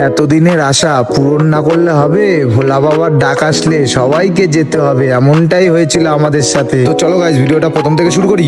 এতদিনের আশা পূরণ না করলে হবে? ভোলা বাবার ডাক আসলে সবাইকে যেতে হবে, এমনটাই হয়েছিল আমাদের সাথে। তো চলো গাইস, ভিডিওটা প্রথম থেকে শুরু করি।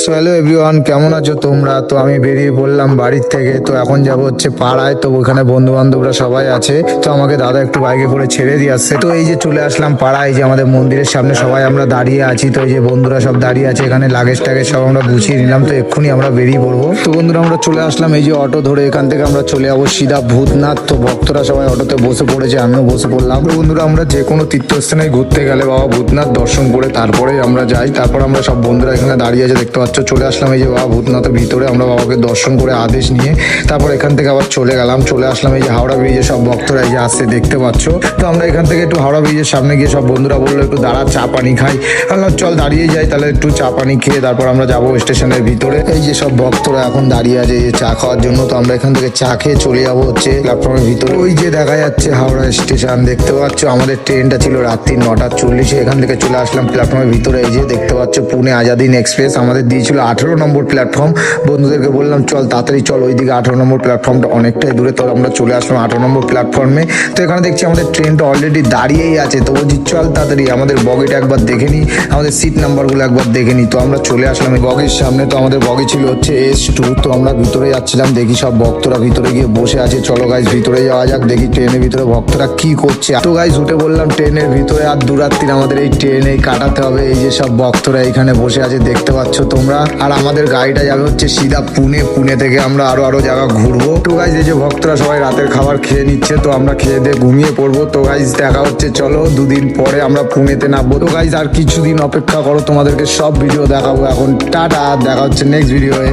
সো হ্যালো এভরিওয়ান, কেমন আছো তোমরা? তো আমি বেরিয়ে পড়লাম বাড়ির থেকে। তো এখন যাব হচ্ছে পাড়ায়। তো ওখানে বন্ধু বান্ধবরা সবাই আছে। তো আমাকে দাদা একটু বাইকে করে ছেড়ে দিয়ে আসছে। তো এই যে চলে আসলাম পাড়ায়, যে আমাদের মন্দিরের সামনে সবাই আমরা দাঁড়িয়ে আছি। তো এই যে বন্ধুরা সব দাঁড়িয়ে আছে, এখানে লাগেজ টাগেজ সব আমরা গুছিয়ে নিলাম। তো এক্ষুনি আমরা বেরিয়ে পড়বো। তো বন্ধুরা আমরা চলে আসলাম, এই যে অটো ধরে এখান থেকে আমরা চলে যাবো সিধা ভূতনাথ। তো ভক্তরা সবাই অটোতে বসে পড়েছে, আমিও বসে পড়লাম। তো বন্ধুরা আমরা যে কোনো তীর্থস্থানে ঘুরতে গেলে বাবা ভূতনাথ দর্শন করে তারপরে আমরা যাই। তারপর আমরা সব বন্ধুরা এখানে দাঁড়িয়ে আছে, দেখতে পাচ্ছ। চলে আসলাম এই যে বাবা ভূতনাথের ভিতরে, আমরা বাবাকে দর্শন করে আদেশ নিয়ে তারপর এখান থেকে আবার চলে গেলাম। চলে আসলাম এই যে হাওড়া ব্রিজে, সব ভক্তরা এই যে আসছে দেখতে পাচ্ছ। তো আমরা এখান থেকে একটু হাওড়া ব্রিজের সামনে গিয়ে সব বন্ধুরা বললো একটু দাঁড়া, চা পানি খাই। আমরা চল দাঁড়িয়ে যাই, তাহলে একটু চা পানি খেয়ে তারপর আমরা যাবো স্টেশনের ভিতরে। এই যে সব ভক্তরা এখন দাঁড়িয়ে আছে এই যে চা খাওয়ার জন্য। তো আমরা এখান থেকে চা খেয়ে চলে যাবো হচ্ছে প্ল্যাটফর্মের ভিতরে। ওই যে দেখা যাচ্ছে হাওড়া স্টেশন, দেখতে পাচ্ছ। আমাদের ট্রেনটা ছিল রাত্রি 9:40। এখান থেকে চলে আসলাম প্ল্যাটফর্মের ভিতরে। এই যে দেখতে পাচ্ছ পুনে আজাদিন এক্সপ্রেস আমাদের দিয়েছিল 18 নম্বর প্ল্যাটফর্ম। বন্ধুদেরকে বললাম চল তাড়াতাড়ি চল, ওইদিকে 18 নম্বর প্ল্যাটফর্মটা অনেকটাই দূরে। তো আমরা চলে আসলাম 18 নম্বর প্ল্যাটফর্মে। তো এখানে দেখছি আমাদের ট্রেনটা অলরেডি দাঁড়িয়েই আছে। তো বলছি চল তাড়াতাড়ি আমাদের বগিটা একবার দেখে নিই, আমাদের সিট নাম্বারগুলো একবার দেখে নিই। তো আমরা চলে আসলাম এই বগির সামনে। তো আমাদের বগি ছিল হচ্ছে S2। তো আমরা ভিতরে যাচ্ছিলাম, দেখি সব ভক্তরা ভিতরে গিয়ে বসে আছে। চলো গাইজ ভিতরে যাওয়া যাক, দেখি ট্রেনের ভিতরে ভক্তরা কি করছে। তো গাইজ উঠে বললাম ট্রেনের ভিতরে। আর দুরাত্রি আমাদের এই ট্রেনে কাটাতে হবে। এই যে সব ভক্তরা এখানে বসে আছে দেখতে পাচ্ছ তোমরা। আর আমাদের গাড়িটা যাবে হচ্ছে সিধা পুনে। পুনে থেকে আমরা আরো জায়গা ঘুরবো। তো গাইজ এই যে ভক্তরা সবাই রাতের খাবার খেয়ে নিচ্ছে। তো আমরা খেয়ে দিয়ে ঘুমিয়ে পড়বো। তো গাইজ দেখা হচ্ছে চলো 2 দিন পরে আমরা পুনেতে নামবো। তো গাইজ আর কিছুদিন অপেক্ষা করো, তোমাদেরকে সব ভিডিও দেখাবো। এখন টাটা, দেখা হচ্ছে নেক্সট ভিডিওয়ে।